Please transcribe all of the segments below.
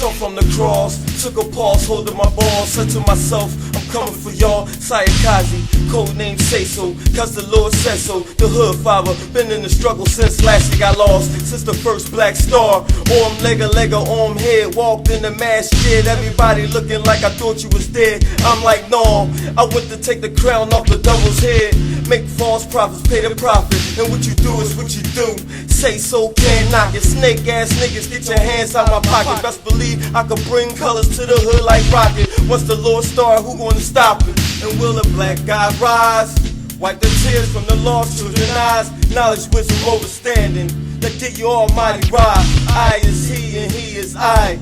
Come from the cross, took a pause, holding my balls. Said to myself, I'm coming for y'all. Sayakazi, code name Say So, cause the Lord said so. The hood father, been in the struggle since last year got lost. Since the first black star, arm lega, arm head. Walked in the mass shit, everybody looking like I thought you was dead. I'm like, no, I went to take the crown off the devil's head. Make false prophets pay the profit, and what you do is what you do. Say so, can't knock it. Snake ass niggas, get your hands out my pocket. Best believe I can bring colors to the hood like rocket. Once the Lord start, who gonna stop it? And will a black guy rise? Wipe the tears from the lost children's eyes. Knowledge, wisdom, understanding that get you almighty ride. I is he and he is I.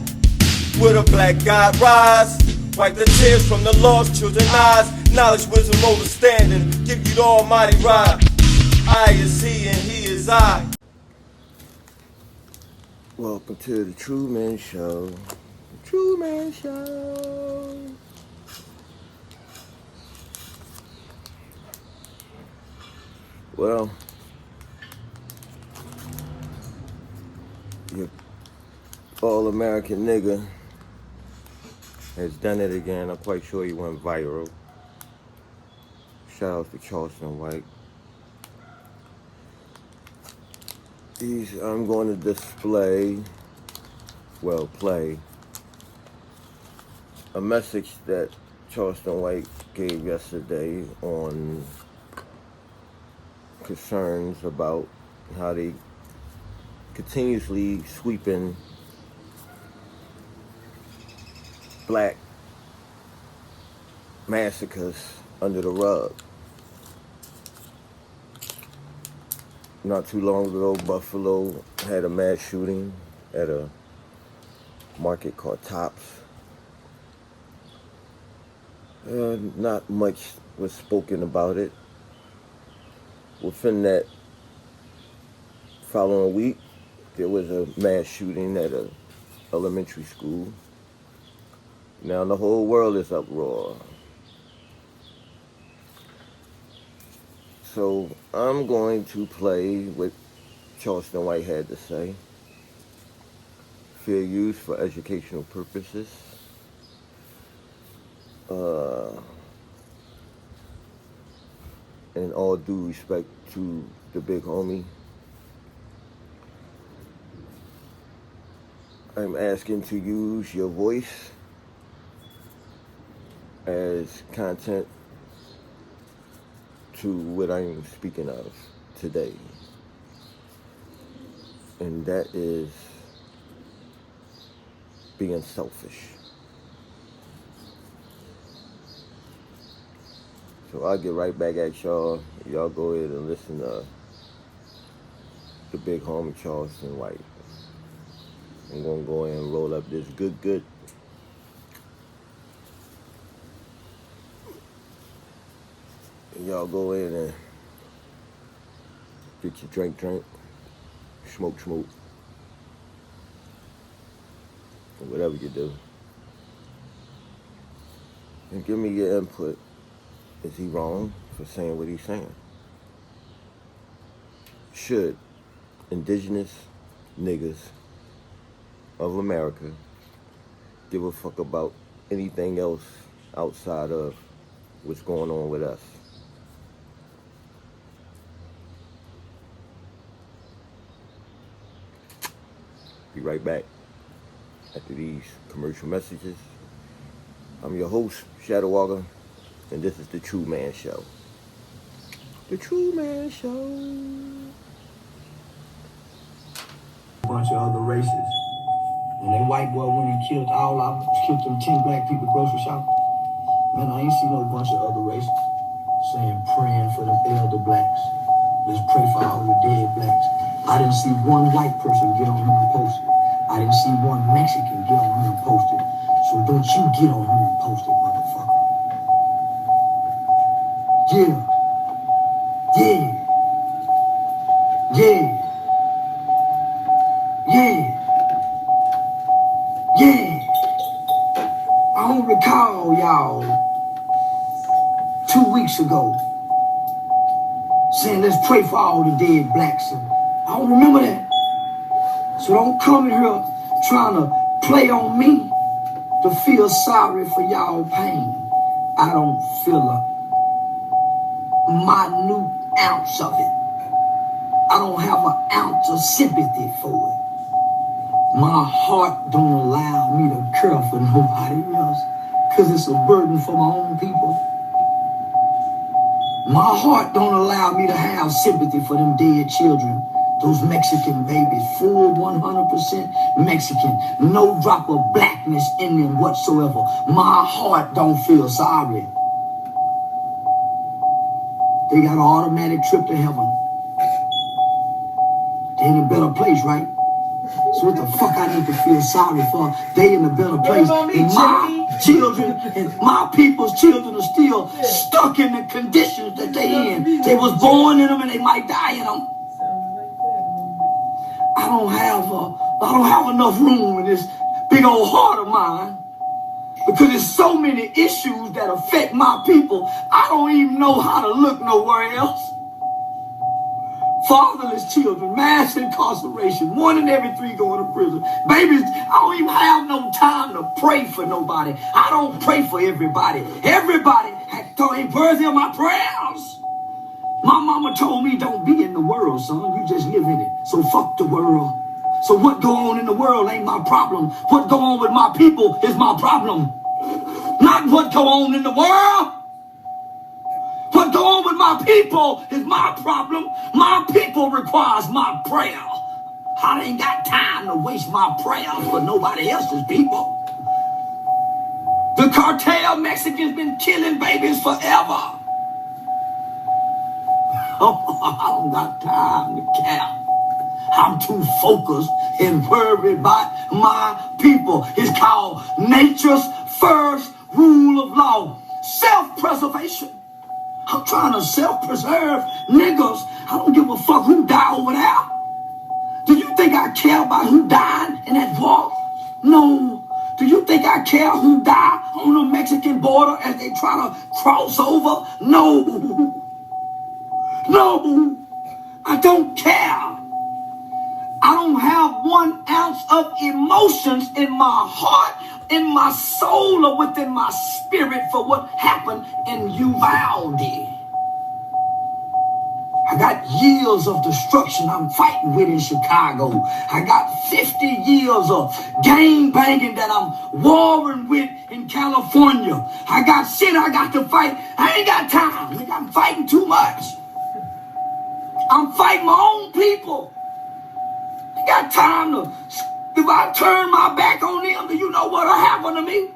Will a black guy rise? Wipe the tears from the lost children's eyes. Knowledge, wisdom, understanding give you the almighty ride. I is he and he is I. Welcome to the True Man Show. The True Man Show. Well, your all-American nigga has done it again. I'm quite sure he went viral. Shout out to Charleston White. I'm going to display, play a message that Charleston White gave yesterday on concerns about how they continuously sweeping black massacres under the rug. Not too long ago, Buffalo had a mass shooting at a market called Tops. Not much was spoken about it. Within that following week, there was a mass shooting at an elementary school. Now the whole world is uproar. So I'm going to play what Charleston White had to say. Fair use for educational purposes. And all due respect to the big homie. I'm asking to use your voice as content to what I'm speaking of today. And that is being selfish. So I'll get right back at y'all. Y'all go ahead and listen to the big homie Charleston White. I'm gonna go ahead and roll up this good. Y'all go in and get your drink, smoke, or whatever you do. And give me your input. Is he wrong for saying what he's saying? Should indigenous niggas of America give a fuck about anything else outside of what's going on with us? Be right back after these commercial messages. I'm your host, Shadow Walker, and this is The True Man Show. The True Man Show. Bunch of other races. When that white boy went and killed them 10 black people grocery shopping, man, I ain't seen no bunch of other races saying praying for them elder blacks. Let's pray for all the dead blacks. I didn't see one white person get on here and post it. I didn't see one Mexican get on here and post it. So don't you get on here and post it, motherfucker. Yeah. I don't recall y'all 2 weeks ago saying let's pray for all the dead blacks. I don't remember that. So don't come in here trying to play on me to feel sorry for y'all pain. I don't feel a minute ounce of it. I don't have an ounce of sympathy for it. My heart don't allow me to care for nobody else because it's a burden for my own people. My heart don't allow me to have sympathy for them dead children, those Mexican babies, full 100% Mexican, no drop of blackness in them whatsoever. My heart don't feel sorry. They got an automatic trip to heaven. They in a better place, right? So what the fuck I need to feel sorry for? They in a better place. And my children and my people's children are still stuck in the conditions that they in. They was born in them and they might die in them. I don't have enough room in this big old heart of mine because there's so many issues that affect my people. I don't even know how to look nowhere else. Fatherless children, mass incarceration, 1 in every 3 going to prison. Babies, I don't even have no time to pray for nobody. I don't pray for everybody. Everybody has ain't worthy of my prayers. My mama told me don't be in the world, son. You just live in it. So fuck the world. So what go on in the world ain't my problem. What go on with my people is my problem. Not what go on in the world. What go on with my people is my problem. My people requires my prayer. I ain't got time to waste my prayer for nobody else's people. The cartel Mexicans been killing babies forever. I don't got time to care. I'm too focused and worried about my people. It's called nature's first rule of law. Self-preservation. I'm trying to self-preserve niggas. I don't give a fuck who died over there. Do you think I care about who died in that war? No. Do you think I care who died on the Mexican border as they try to cross over? No. No. I don't care. I don't have 1 ounce of emotions in my heart, in my soul, or within my spirit for what happened in Uvalde. I got years of destruction I'm fighting with in Chicago. I got 50 years of gang banging that I'm warring with in California. I got shit I got to fight. I ain't got time. I'm fighting too much. I'm fighting my own people. I got time to, if I turn my back on them, do you know what'll happen to me?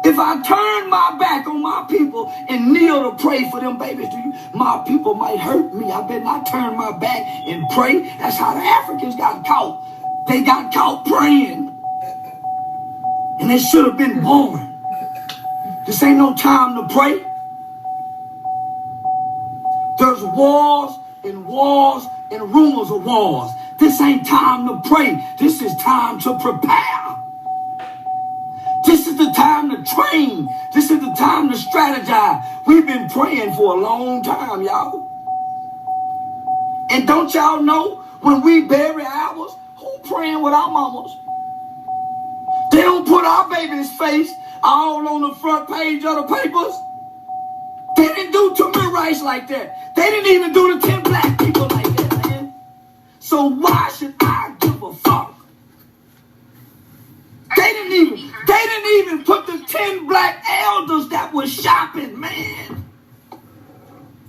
If I turn my back on my people and kneel to pray for them babies, my people might hurt me. I better not turn my back and pray. That's how the Africans got caught. They got caught praying. And they should have been born. This ain't no time to pray. There's wars and wars and rumors of wars. This ain't time to pray. This is time to prepare. This is the time to train. This is the time to strategize. We've been praying for a long time, y'all. And don't y'all know when we bury ours, who praying with our mamas? They don't put our baby's face all on the front page of the papers. They didn't do too many rights like that. They didn't even do the 10 black people like that, man. So why should I give a fuck? They didn't even put the 10 black elders that was shopping, man.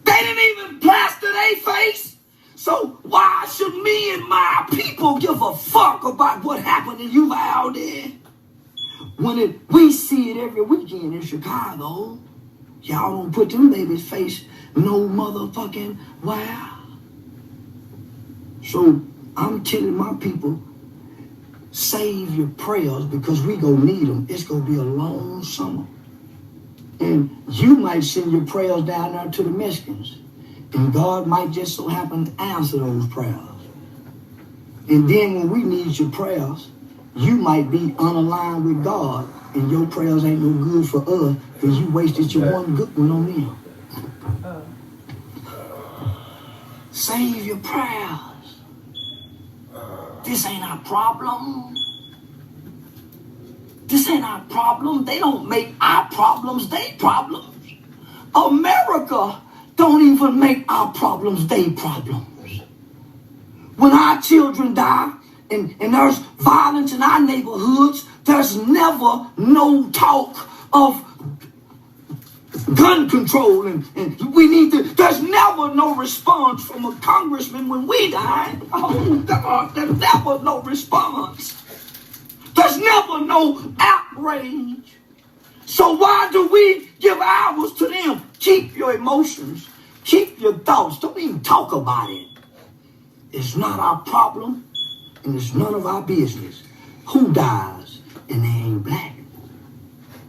They didn't even plaster their face. So why should me and my people give a fuck about what happened in Uvalde? When we see it every weekend in Chicago. Y'all don't put them babies' face no motherfucking wow. So I'm telling my people, save your prayers because we gonna need them. It's gonna be a long summer. And you might send your prayers down there to the Mexicans. And God might just so happen to answer those prayers. And then when we need your prayers, you might be unaligned with God. And your prayers ain't no good for us because you wasted your one good one on them. Save your prayers. This ain't our problem. This ain't our problem. They don't make our problems they problems. America don't even make our problems they problems. When our children die and there's violence in our neighborhoods, there's never no talk of gun control and we need to, there's never no response from a congressman when we die. Oh God, there's never no response. There's never no outrage. So why do we give ours to them? Keep your emotions. Keep your thoughts. Don't even talk about it. It's not our problem, and it's none of our business. Who dies and they ain't black?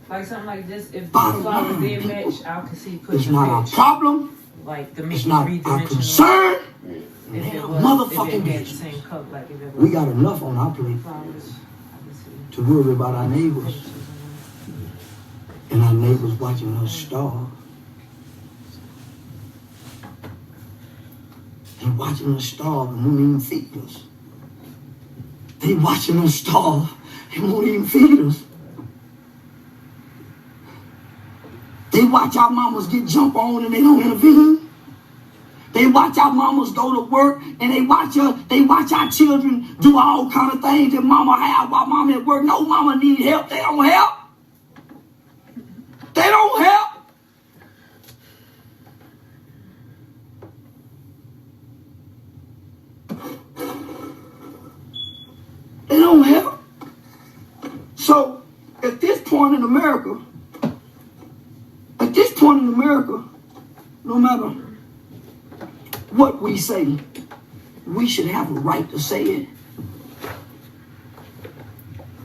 Like something like this, if this was their match, I could see pushing it's not our problem. Like the it's not our concern. If it was, motherfucking business. Same cup, like if it we got enough on our plate to worry about our neighbors. And our neighbors watching us starve. They watching us starve and won't even feed us. They watching us starve and won't even feed us. They watch our mamas get jumped on and they don't intervene. They watch our mamas go to work and they watch our children do all kind of things that mama have while mama at work. No mama need help. They don't help. They don't help. They don't help. So at this point in America, no matter what we say, we should have a right to say it.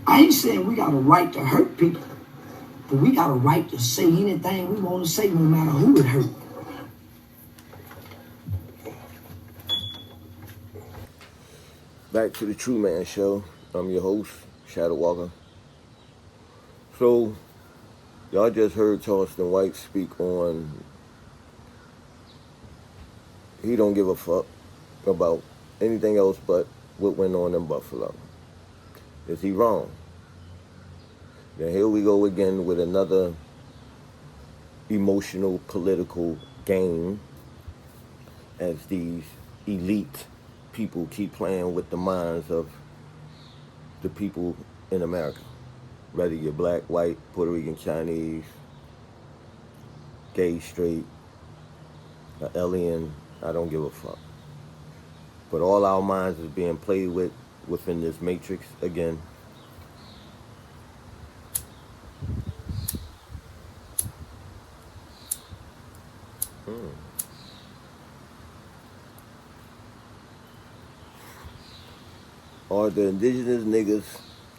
I ain't saying we got a right to hurt people, but we got a right to say anything we want to say, no matter who it hurt. Back to the True Man Show. I'm your host, Shadow Walker. So, y'all just heard Charleston White speak on he don't give a fuck about anything else but what went on in Buffalo. Is he wrong? Then here we go again with another emotional political game as these elite people keep playing with the minds of the people in America. Whether you're black, white, Puerto Rican, Chinese, gay, straight, alien, I don't give a fuck. But all our minds is being played with within this matrix again. Are the indigenous niggas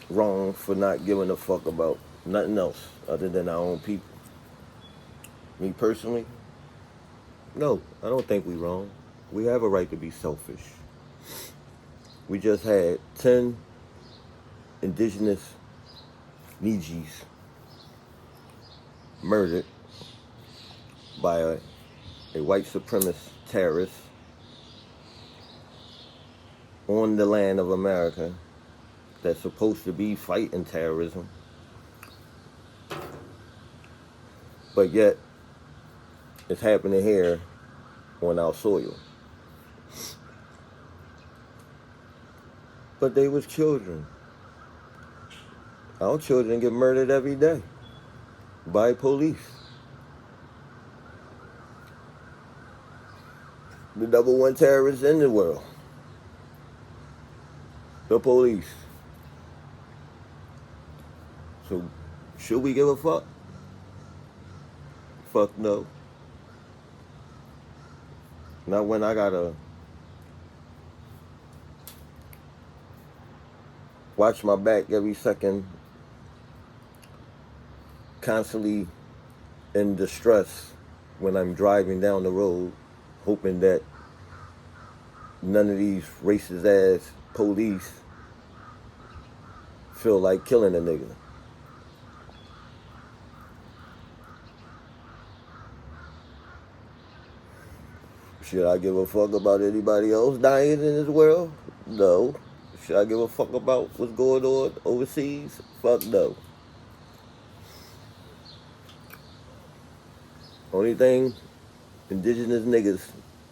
wrong for not giving a fuck about nothing else other than our own people? Me personally, no, I don't think we wrong. We have a right to be selfish. We just had 10 indigenous Nijis murdered by a white supremacist terrorist on the land of America that's supposed to be fighting terrorism. But yet, it's happening here on our soil. But they was children. Our children get murdered every day by police. The number one terrorist in the world. The police. So, should we give a fuck? Fuck no. Not when I gotta watch my back every second, constantly in distress when I'm driving down the road, hoping that none of these racist ass police feel like killing a nigga. Should I give a fuck about anybody else dying in this world? No. Should I give a fuck about what's going on overseas? Fuck no. Only thing indigenous niggas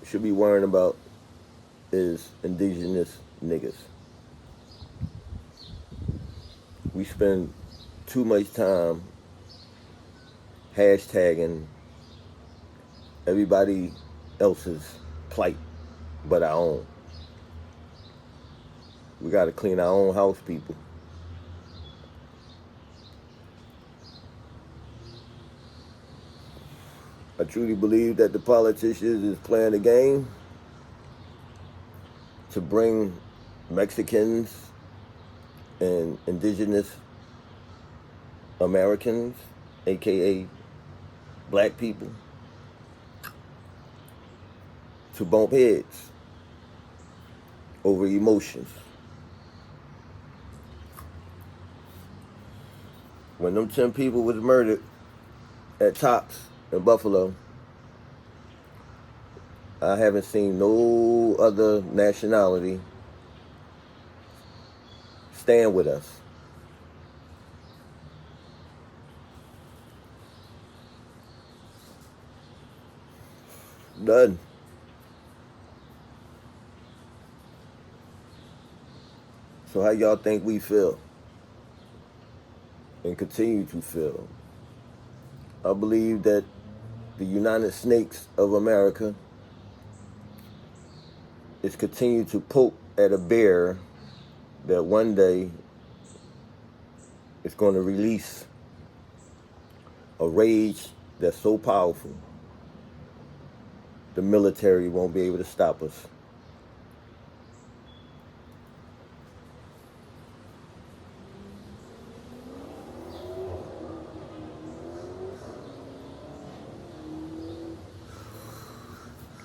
should be worrying about is indigenous niggas. We spend too much time hashtagging everybody else's plight but our own. We got to clean our own house, people. I truly believe that the politicians is playing a game to bring Mexicans and indigenous Americans, aka black people, to bump heads over emotions. When them 10 people was murdered at Tops in Buffalo, I haven't seen no other nationality stand with us. None. So how y'all think we feel and continue to feel? I believe that the United Snakes of America is continue to poke at a bear that one day is going to release a rage that's so powerful the military won't be able to stop us.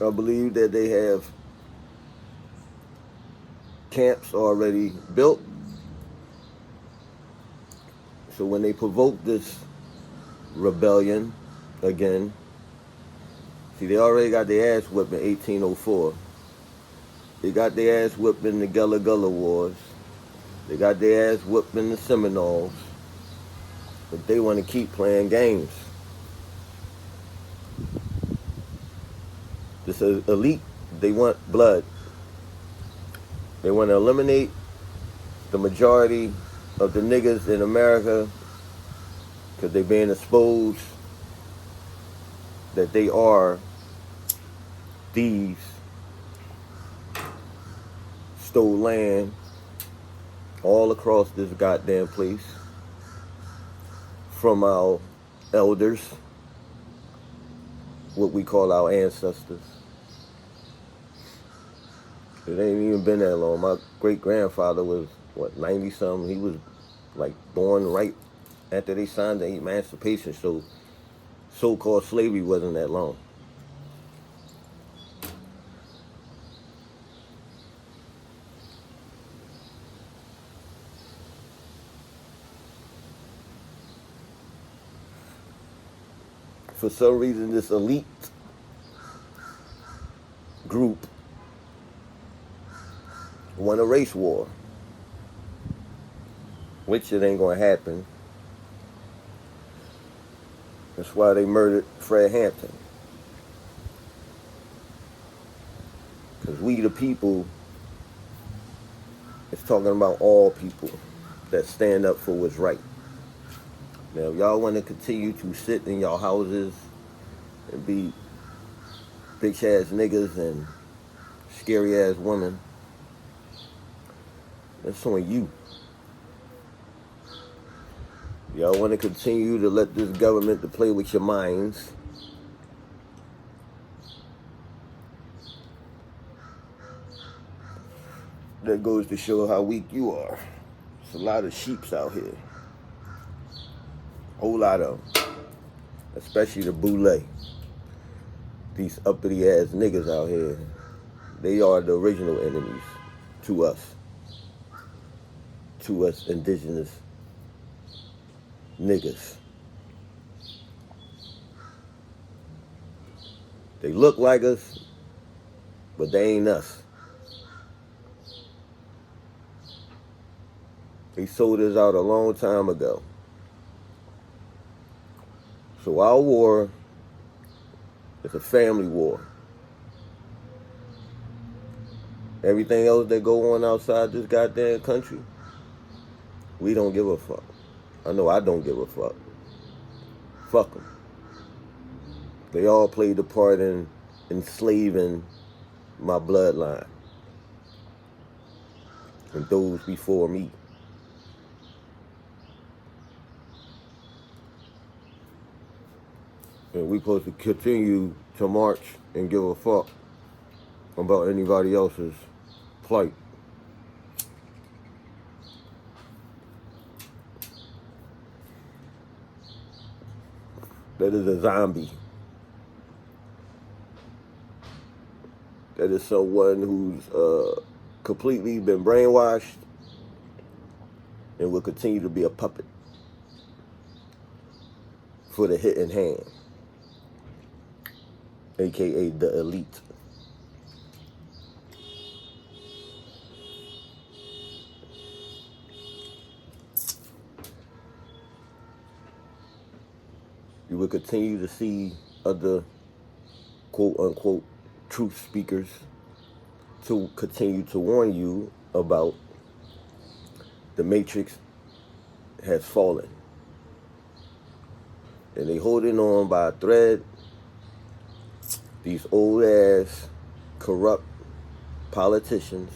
I believe that they have camps already built. So when they provoke this rebellion again, see, they already got their ass whipped in 1804. They got their ass whipped in the Gullah Gullah Wars. They got their ass whipped in the Seminoles. But they want to keep playing games. This elite, they want blood. They want to eliminate the majority of the niggas in America because they're being exposed that they are thieves, stole land all across this goddamn place from our elders, what we call our ancestors. It ain't even been that long. My great-grandfather was, 90-something? He was, born right after they signed the Emancipation, so so-called slavery wasn't that long. For some reason, this elite group won a race war, which it ain't gonna happen. That's why they murdered Fred Hampton. Because we the people is talking about all people that stand up for what's right. Now, if y'all want to continue to sit in y'all houses and be bitch-ass niggas and scary-ass women, that's on you. Y'all want to continue to let this government to play with your minds, that goes to show how weak you are. There's a lot of sheeps out here. Whole lot of them. Especially the boule. These uppity ass niggas out here. They are the original enemies to us. To us indigenous niggas. They look like us, but they ain't us. They sold us out a long time ago. So our war It's a family war. Everything else that go on outside this goddamn country, we don't give a fuck. I know I don't give a fuck. Fuck them. They all played a part in enslaving my bloodline and those before me. And we supposed to continue to march and give a fuck about anybody else's plight. That is a zombie. That is someone who's completely been brainwashed and will continue to be a puppet for the hit in hand, aka the elite. You will continue to see other quote-unquote truth speakers to continue to warn you about the matrix has fallen. And they holding on by a thread. These old-ass, corrupt politicians,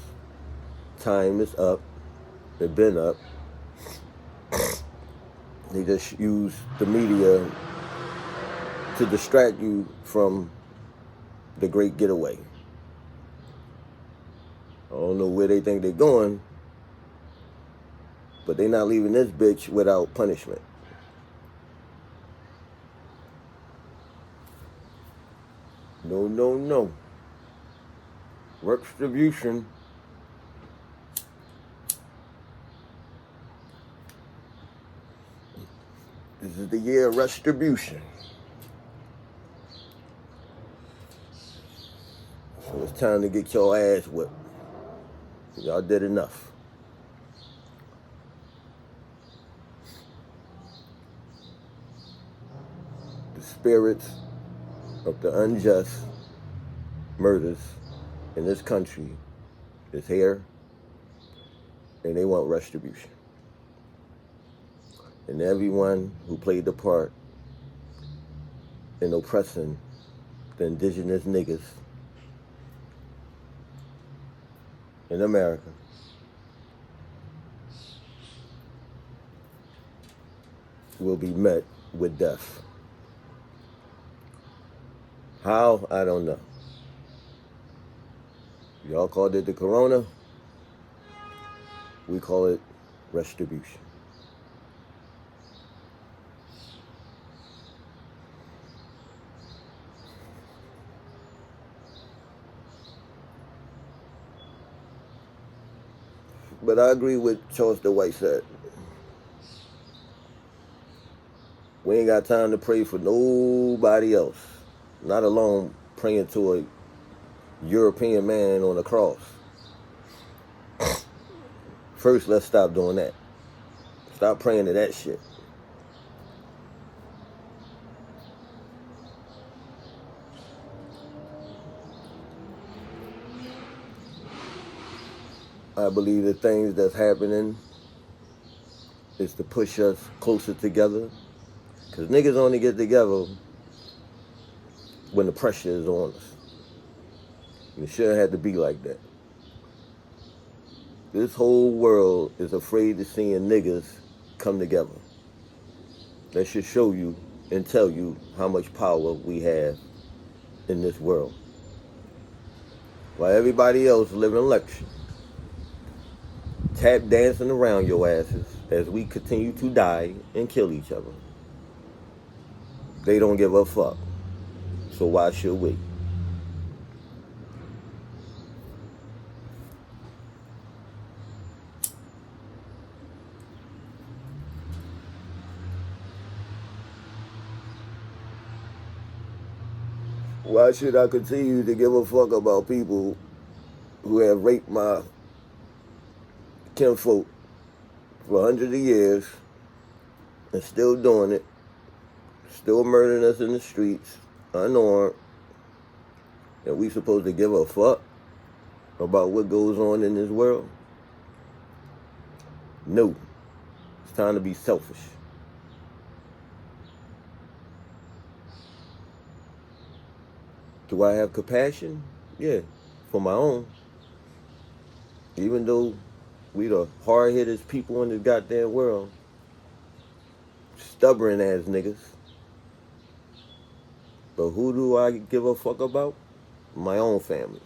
time is up. They've been up. They just use the media to distract you from the great getaway. I don't know where they think they're going, but they're not leaving this bitch without punishment. No, no, no. Retribution. This is the year of retribution. So it's time to get your ass whipped. Y'all did enough. The spirits of the unjust murders in this country is here, and they want retribution. And everyone who played the part in oppressing the indigenous niggas in America will be met with death. How? I don't know. Y'all called it the corona. We call it retribution. But I agree with Charles the White said. We ain't got time to pray for nobody else. Not alone praying to a European man on a cross. First, let's stop doing that. Stop praying to that shit. I believe the things that's happening is to push us closer together. Because niggas only get together when the pressure is on us. And it shouldn't have to be like that. This whole world is afraid of seeing niggas come together. That should show you and tell you how much power we have in this world. While everybody else living luxury, tap dancing around your asses as we continue to die and kill each other. They don't give a fuck. So why should we? Why should I continue to give a fuck about people who have raped my kinfolk for hundreds of years and still doing it, still murdering us in the streets, unarmed, that we supposed to give a fuck about what goes on in this world? No. It's time to be selfish. Do I have compassion? Yeah, for my own. Even though we the hard-hittest people in this goddamn world, stubborn ass niggas. But who do I give a fuck about? My own family.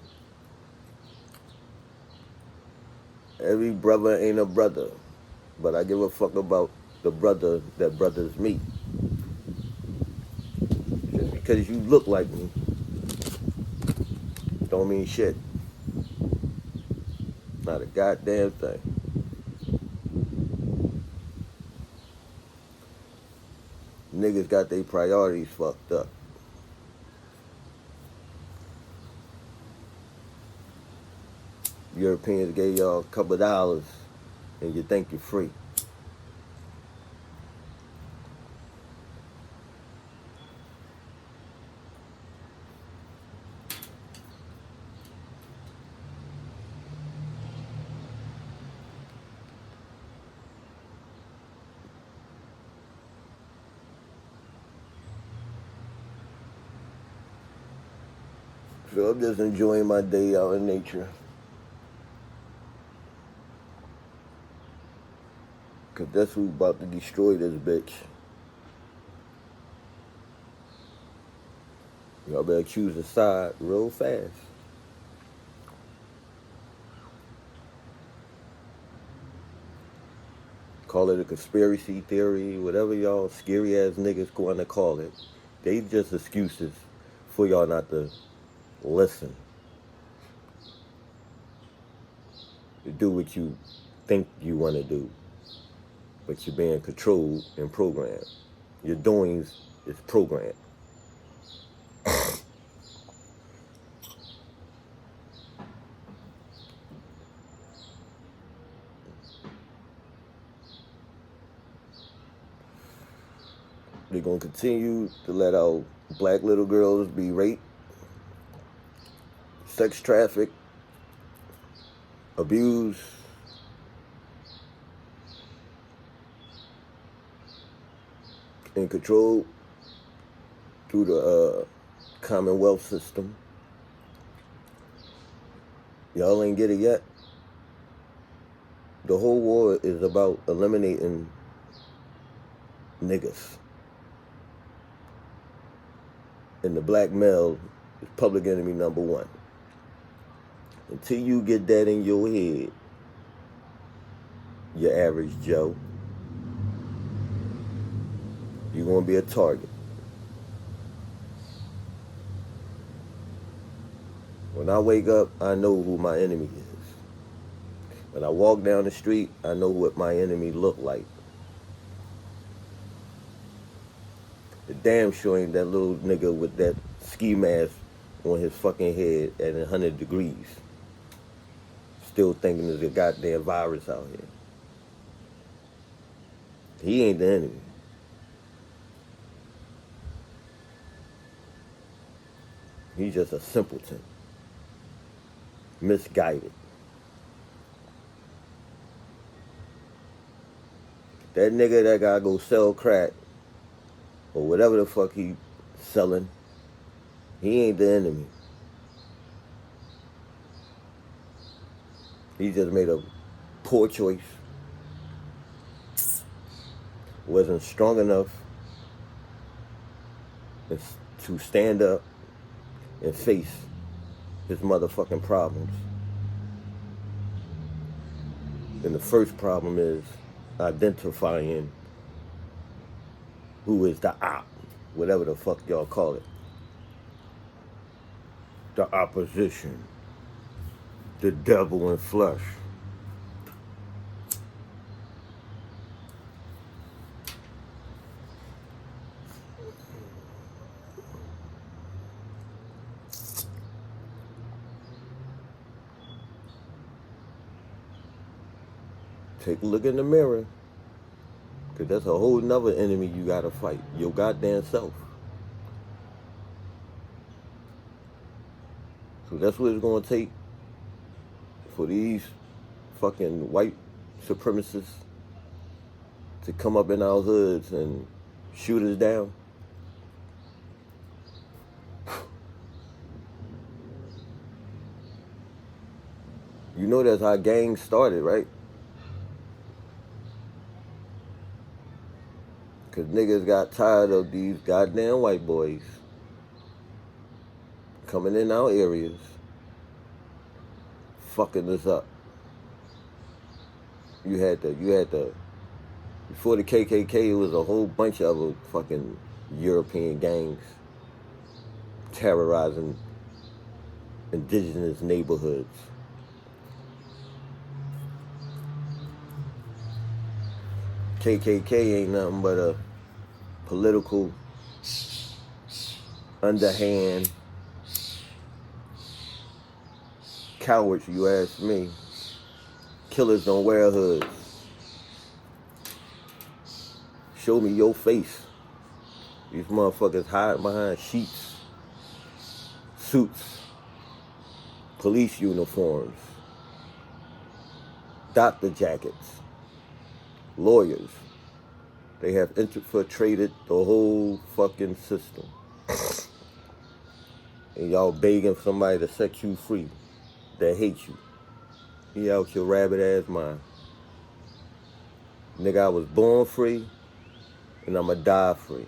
Every brother ain't a brother, but I give a fuck about the brother that brothers me. Just because you look like me don't mean shit. Not a goddamn thing. Niggas got their priorities fucked up. Europeans gave y'all a couple of dollars and you think you're free. So I'm just enjoying my day out in nature. Cause that's who's about to destroy this bitch. Y'all better choose a side real fast. Call it a conspiracy theory, whatever y'all scary ass niggas going to call it. They just excuses for y'all not to listen. To do what you think you want to do. But you're being controlled and programmed. Your doings is programmed. They're going to continue to let our black little girls be raped, sex trafficked, abused, and controlled through the Commonwealth system. Y'all ain't get it yet. The whole war is about eliminating niggas. And the black male is public enemy number one. Until you get that in your head, your average Joe, you're going to be a target. When I wake up, I know who my enemy is. When I walk down the street, I know what my enemy look like. The damn sure ain't that little nigga with that ski mask on his fucking head at 100 degrees. Still thinking there's a goddamn virus out here. He ain't the enemy. He's just a simpleton. Misguided. That nigga that gotta go sell crack or whatever the fuck he selling, he ain't the enemy. He just made a poor choice. Wasn't strong enough to stand up and face his motherfucking problems. And the first problem is identifying who is the op, whatever the fuck y'all call it. The opposition. The devil in flesh. Take a look in the mirror. Because that's a whole nother enemy you gotta fight. Your goddamn self. So that's what it's gonna take for these fucking white supremacists to come up in our hoods and shoot us down. You know that's how gangs started, right? Because niggas got tired of these goddamn white boys coming in our areas, fucking us up. You had the, before the KKK, it was a whole bunch of other fucking European gangs terrorizing indigenous neighborhoods. KKK ain't nothing but a political, underhand cowards, you ask me. Killers don't wear hoods. Show me your face. These motherfuckers hide behind sheets, suits, police uniforms, doctor jackets, lawyers. They have infiltrated the whole fucking system. And y'all begging somebody to set you free that hate you. Be out your rabbit ass mind. Nigga, I was born free and I'ma die free.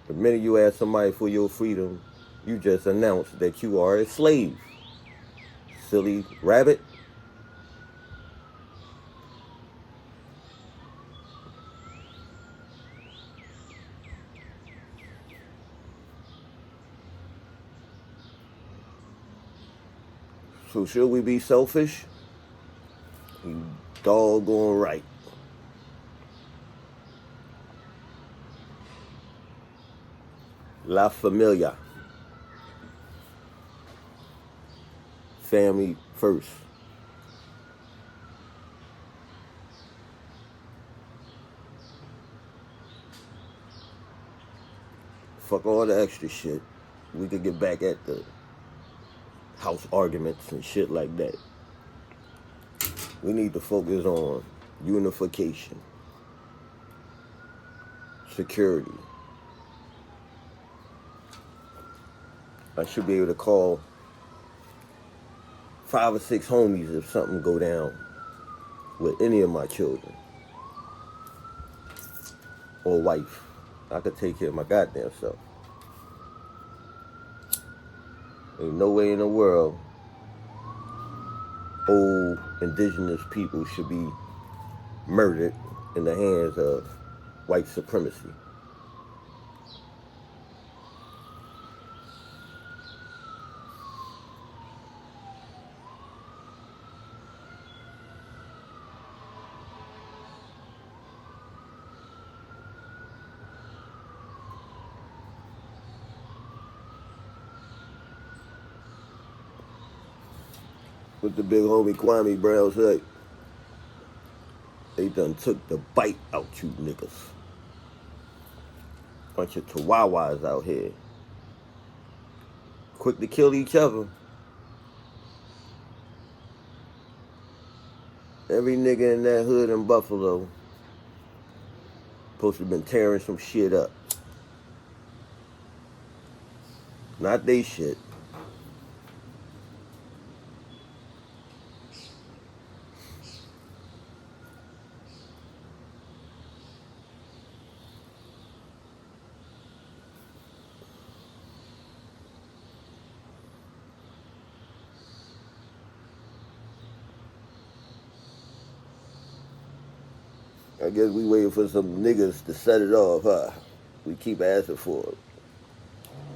The minute you ask somebody for your freedom, you just announce that you are a slave. Silly rabbit. So should we be selfish? You doggone right. La familia. Family first. Fuck all the extra shit. We could get back at the house arguments and shit like that. We need to focus on unification, security. I should be able to call 5 or 6 homies if something go down with any of my children or wife. I could take care of my goddamn self. Ain't no way in the world old indigenous people should be murdered in the hands of white supremacy. What the big homie Kwame Brown say? They done took the bite out you niggas. Bunch of chihuahuas out here. Quick to kill each other. Every nigga in that hood in Buffalo supposed to have been tearing some shit up. Not they shit. I guess we waiting for some niggas to set it off, huh? We keep asking for it.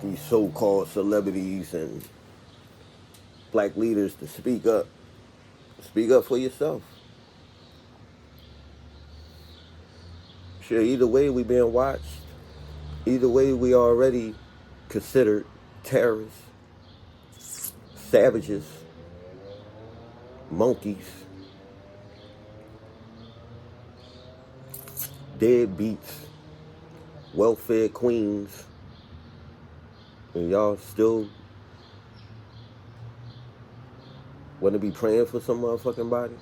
These so-called celebrities and black leaders to speak up. Speak up for yourself. Sure, either way we being watched. Either way we already considered terrorists, savages, monkeys, deadbeats, welfare queens, and y'all still want to be praying for some motherfucking body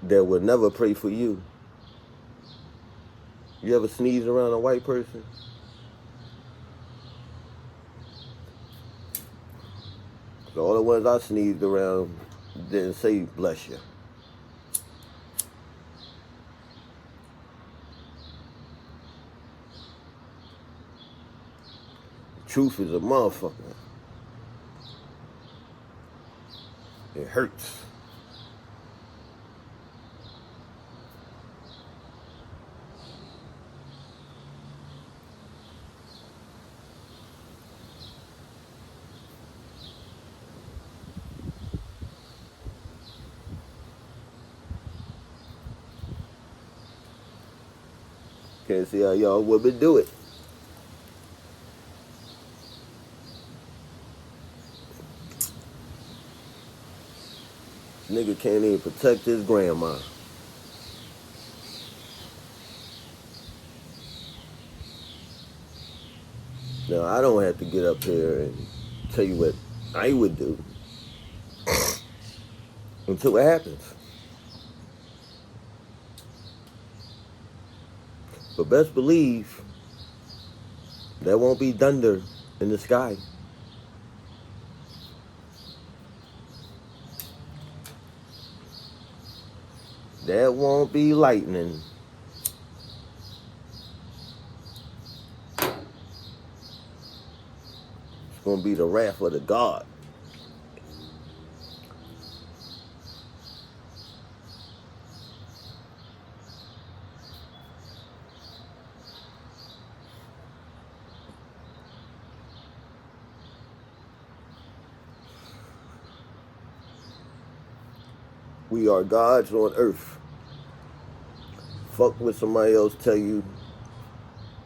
that would never pray for you. You ever sneeze around a white person? So all the ones I sneezed around didn't say bless you. Truth is a motherfucker. It hurts. Can't see how y'all women do it. Nigga can't even protect his grandma. Now, I don't have to get up here and tell you what I would do until it happens. But best believe there won't be thunder in the sky. There won't be lightning. It's going to be the wrath of the God. We are gods on earth. Fuck what somebody else tell you.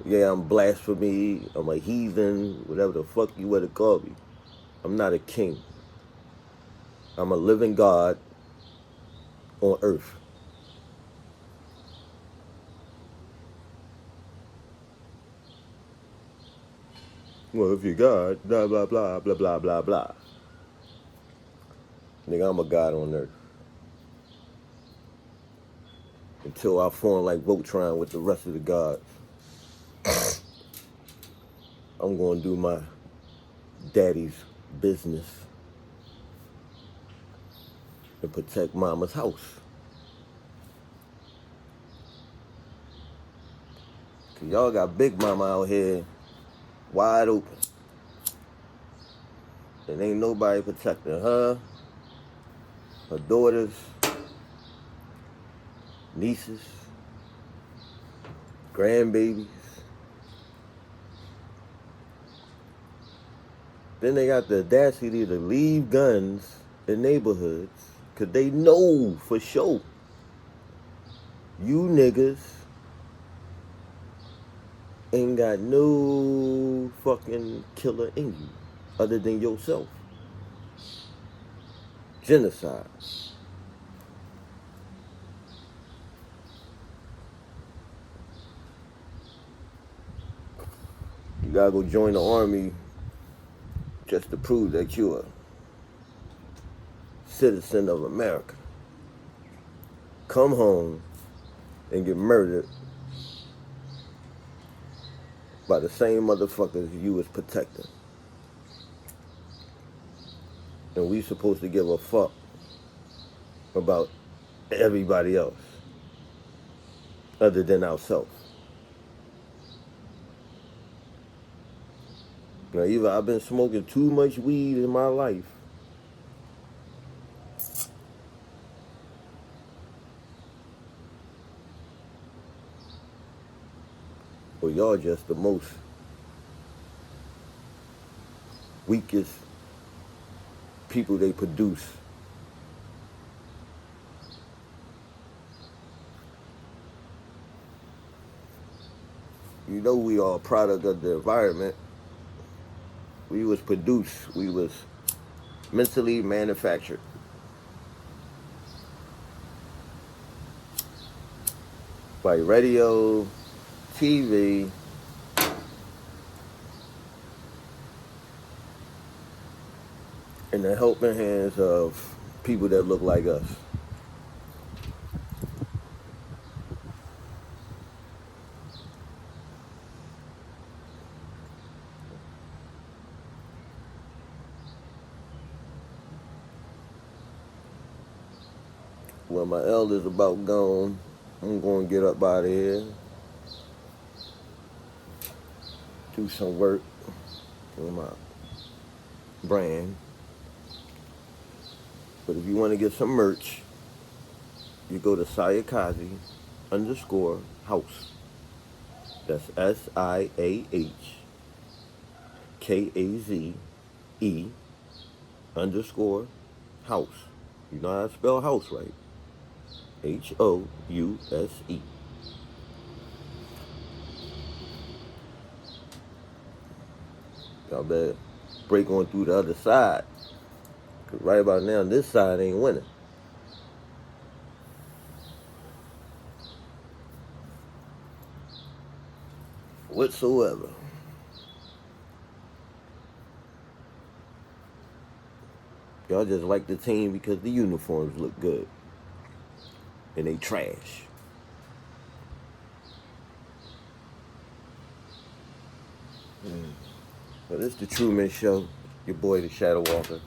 Yeah, I'm blasphemy. I'm a heathen. Whatever the fuck you want to call me. I'm not a king. I'm a living God on earth. Well, if you're God, blah, blah, blah, blah, blah, blah, blah. Nigga, I'm a God on earth. Until I form like Voltron with the rest of the gods. I'm going to do my daddy's business and protect mama's house. Cause y'all got Big Mama out here wide open. And ain't nobody protecting her, her daughters, nieces, grandbabies. Then they got the audacity to leave guns in neighborhoods because they know for sure you niggas ain't got no fucking killer in you other than yourself. Genocide. You gotta go join the army just to prove that you're a citizen of America. Come home and get murdered by the same motherfuckers you was protecting. And we supposed to give a fuck about everybody else other than ourselves. Now, either I've been smoking too much weed in my life, or y'all just the most weakest people they produce. You know we are a product of the environment. We was produced. We was mentally manufactured. by radio, TV, in the helping hands of people that look like us. Well, my elder's about gone. I'm going to get up out of here, do some work on my brand. But if you want to get some merch, you go to Sayakaze_house. That's SIAHKAZE_house. You know how to spell house, right? HOUSE. Y'all better break on through the other side. Cause right about now, this side ain't winning. Whatsoever. Y'all just like the team because the uniforms look good. And they trash. But it's the True Man Show. Your boy, the Shadow Walker.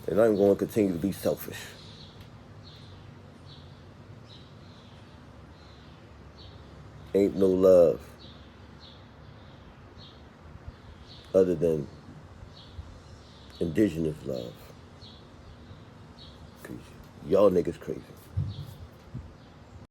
And I'm going to continue to be selfish. Ain't no love other than indigenous love. Cause y'all niggas crazy.